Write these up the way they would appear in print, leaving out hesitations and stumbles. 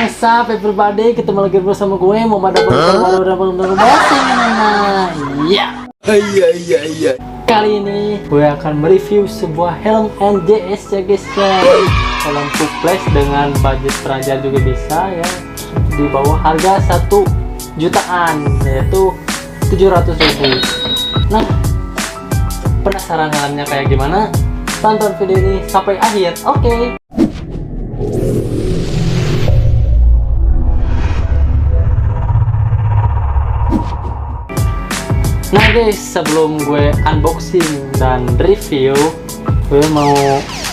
What's up everybody, ketemu lagi bersama gue Muhammad baru Iya. Kali ini gue akan mereview sebuah helm NJS ya guys ya. Helm full flash dengan budget peraja juga bisa ya. Di bawah harga 1 jutaan yaitu 700.000. Nah, penasaran helmnya kayak gimana? Tonton video ini sampai akhir. Oke. Nah guys, sebelum gue unboxing dan review, gue mau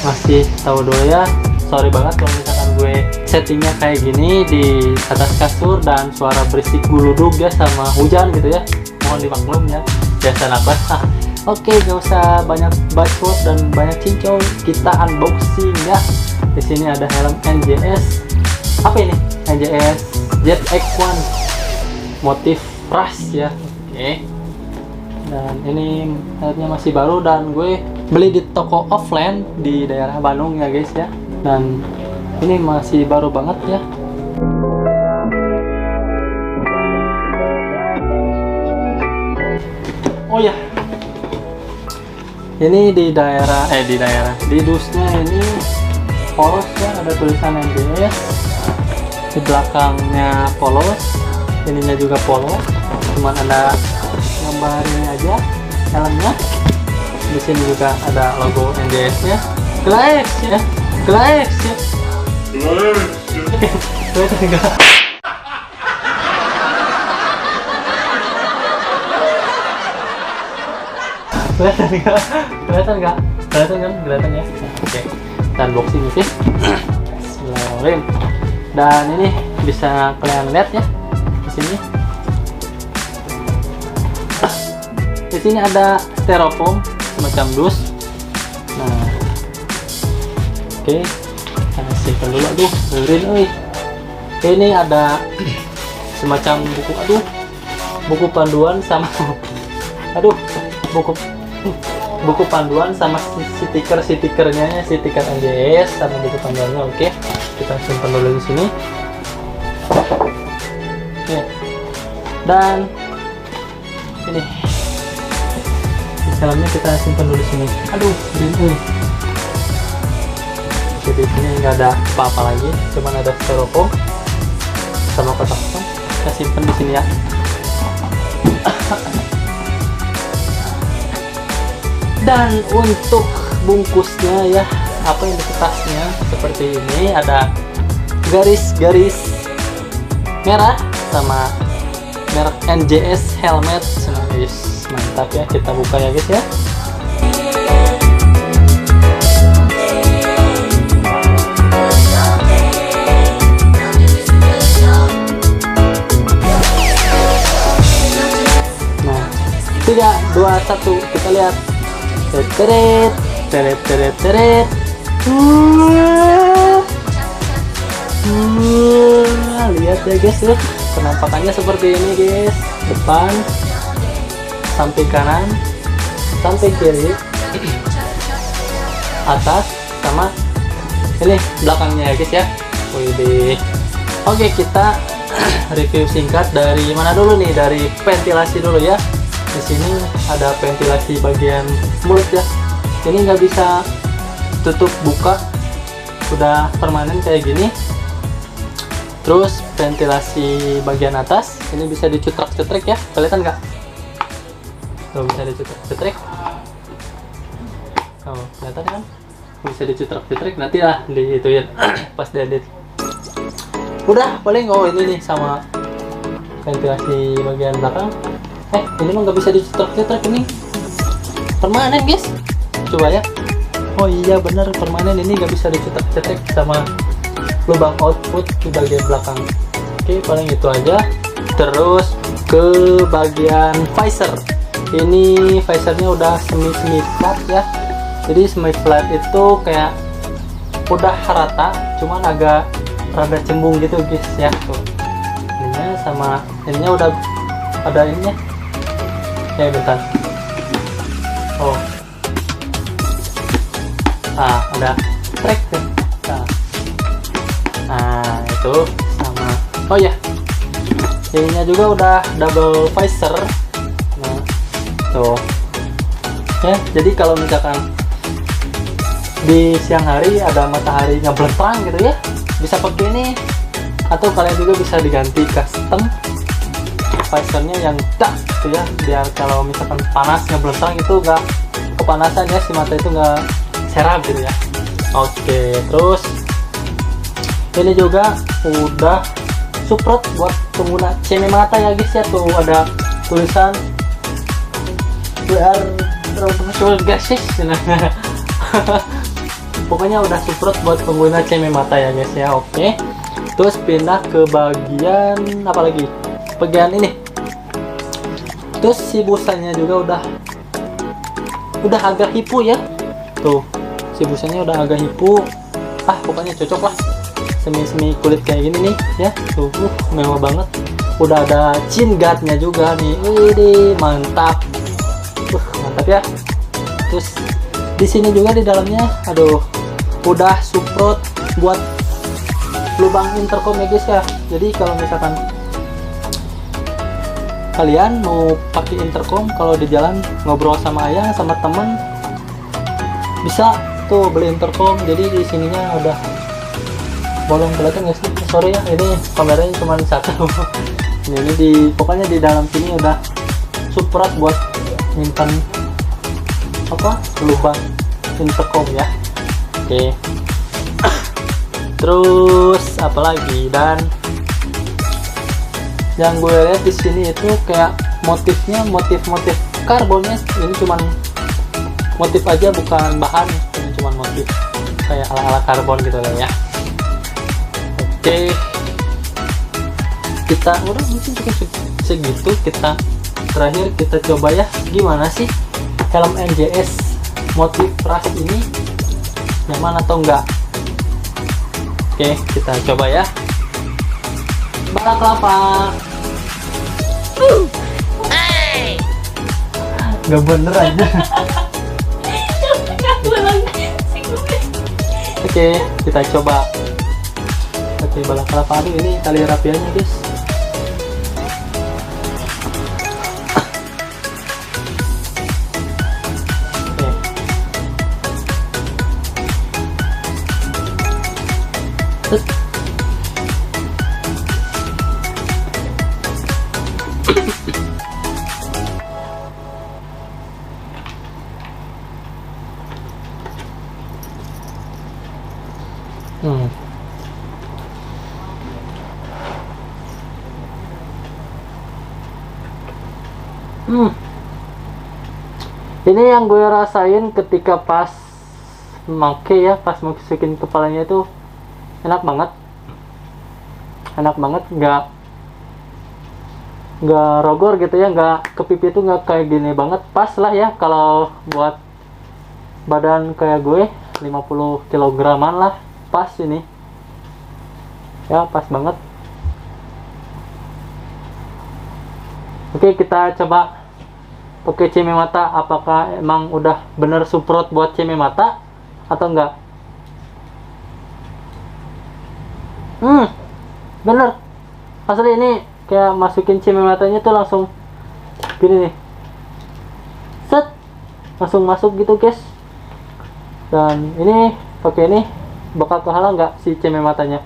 ngasih tahu dulu ya. Sorry banget kalau misalkan gue settingnya kayak gini di atas kasur dan suara berisik guludug ya sama hujan gitu ya. Mohon dimaklum ya. Biasa napas. Oke, gak usah banyak bacot dan banyak cincau. Kita unboxing ya. Di sini ada helm NJS. Apa ini? NJS ZX1 motif rush ya. Oke. Dan ini helmnya masih baru dan gue beli di toko offline di daerah Bandung ya guys ya. Dan ini masih baru banget ya. Oh ya, ini di dusnya ini polos ya, ada tulisan NJS. Di belakangnya polos, ininya juga polos, cuman ada gambar ini aja helmnya. Di sini juga ada logo NJS nya. Glax ya. Kelihatan enggak? Kelihatan ya. Oke. Dan unboxing oke. Bismillahirrahmanirrahim. Dan ini bisa kalian lihat ya di sini. Di sini ada styrofoam semacam dus. Nah, oke, kita simpan dulu. Aduh, ngeri euy. Ini ada semacam buku panduan sama buku panduan sama stikernya ya, stiker NJS sama buku panduannya. Oke, kita simpan dulu di sini. Oke. Dan ini helmnya kita simpan dulu di sini. Aduh, ini. Jadi ini nggak ada apa-apa lagi, cuman ada styrofoam sama kotak. Kita simpan di sini ya. Dan untuk bungkusnya ya, apa yang di kertasnya seperti ini, ada garis-garis merah sama merek NJS helmet. Mantap ya, kita buka ya guys ya. Nah, 3, 2, 1 kita lihat. Teret. Lihat ya guys ya, penampakannya seperti ini guys. Depan sampai kanan, sampai kiri, atas, sama ini belakangnya ya guys ya. Wih. Oke, kita review singkat dari mana dulu nih? Dari ventilasi dulu ya. Di sini ada ventilasi bagian mulut ya. Ini nggak bisa tutup buka, udah permanen kayak gini. Terus ventilasi bagian atas ini bisa dicutrak-cutrek ya, kelihatan nggak? Tuh, bisa dicutrak-cutrek. Oh, kelihatan kan? Bisa dicutrak-cutrek, nanti lah diituin pas diedit. Udah paling ini nih sama ventilasi bagian belakang. Ini mah nggak bisa dicutrak-cutrek, ini permanen guys. Coba ya. Oh iya bener, permanen, ini nggak bisa dicutrak-cutrek sama lubang output di bagian belakang. Oke, paling itu aja. Terus ke bagian visor. Ini visornya udah semi flat ya. Jadi semi flat itu kayak udah rata, cuman agak rada cembung gitu guys ya. Tuh, ininya sama ininya udah ada ininya. Ya bentar. Oh, ada track tuh. Nah itu sama Oh ya, ininya juga udah double visor. Nah, tuh ya, jadi kalau misalkan di siang hari ada mataharinya belentang gitu ya, bisa pakai ini. Atau kalian juga bisa diganti custom visornya yang dak gitu ya, biar kalau misalkan panas ngebelentang itu gak kepanasan ya, si mata itu gak serap gitu ya. Oke, terus ini juga udah support buat pengguna CM mata ya guys ya. Tuh ada tulisan WR professional glasses. Pokoknya udah support buat pengguna CM mata ya guys ya. Oke, terus pindah ke bagian apa lagi, bagian ini. Terus si busanya juga udah agak hipu ya. Tuh si busanya udah agak hipu. Pokoknya cocok lah, semi kulit kayak gini nih ya. Tuh mewah banget. Udah ada chin guardnya juga nih. Wih, mantap. Mantap ya. Terus di sini juga di dalamnya, aduh, udah support buat lubang intercom ya guys ya. Jadi kalau misalkan kalian mau pakai intercom kalau di jalan ngobrol sama ayah sama temen, bisa tuh beli intercom. Jadi di sininya udah bolong, kelihatan nggak sih? Sorry ya, ini kameranya cuma satu. Ini pokoknya di dalam sini udah support buat nyimpan lubang intercom ya. Oke. Terus apalagi, dan yang gue lihat di sini itu kayak motifnya motif karbon ya. Ini cuman motif aja, bukan bahan. Ini cuman motif kayak ala karbon gitu lah ya. Oke, kita udah mungkin cukup segitu. Kita terakhir kita coba ya, gimana sih helm NJS motif ras ini, nyaman atau enggak. Oke, kita coba ya. Balak kelapa. Gak bener aja. Oke, kita coba. Oke, balak kelapa. Aduh, ini tali rapiannya guys. Ini yang gue rasain ketika pas make ya, pas masukin kepalanya itu enak banget, nggak rogor gitu ya, nggak ke pipi itu nggak kayak gini banget. Pas lah ya kalau buat badan kayak gue 50 kilograman lah, pas ini ya, pas banget. Oke, kita coba pakai CM mata, apakah emang udah bener support buat CM mata atau enggak. Bener, asli ini kayak masukin CM matanya tuh langsung gini nih, set, langsung masuk gitu guys. Dan ini pakai ini bakal kehalang nggak si CM matanya.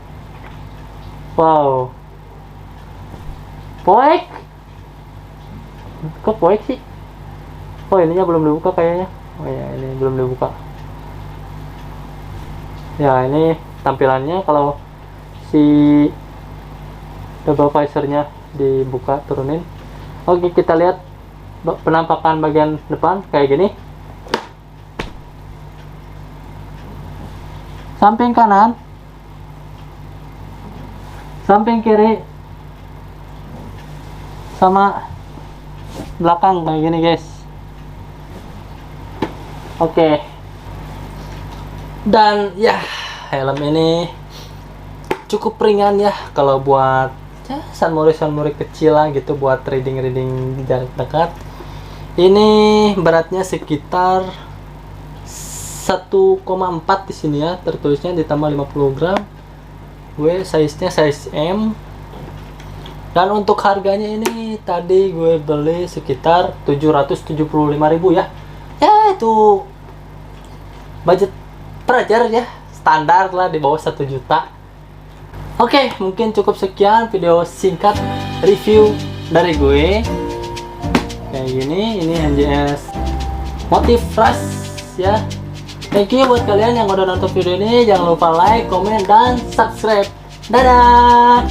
Wow, poek, kok poek sih? Oh, ininya belum dibuka kayaknya. Oh ya, ini belum dibuka. Ya, ini tampilannya kalau si double visornya dibuka, turunin. Oke, kita lihat penampakan bagian depan kayak gini. Samping kanan, samping kiri, sama belakang kayak gini guys. Oke. Dan ya, helm ini cukup ringan ya kalau buat ya sunmori kecil lah gitu, buat reading jarak dekat. Ini beratnya sekitar 1,4 di sini ya, tertulisnya, ditambah 50 gram. Gue size-nya size M. Dan untuk harganya ini tadi gue beli sekitar 775.000 ya. Ya itu budget pelajar ya, standar lah di bawah 1 juta. Oke, mungkin cukup sekian video singkat review dari gue. Kayak gini, ini NJS Motif Rush ya. Thank you buat kalian yang udah nonton video ini. Jangan lupa like, comment, dan subscribe. Dadah!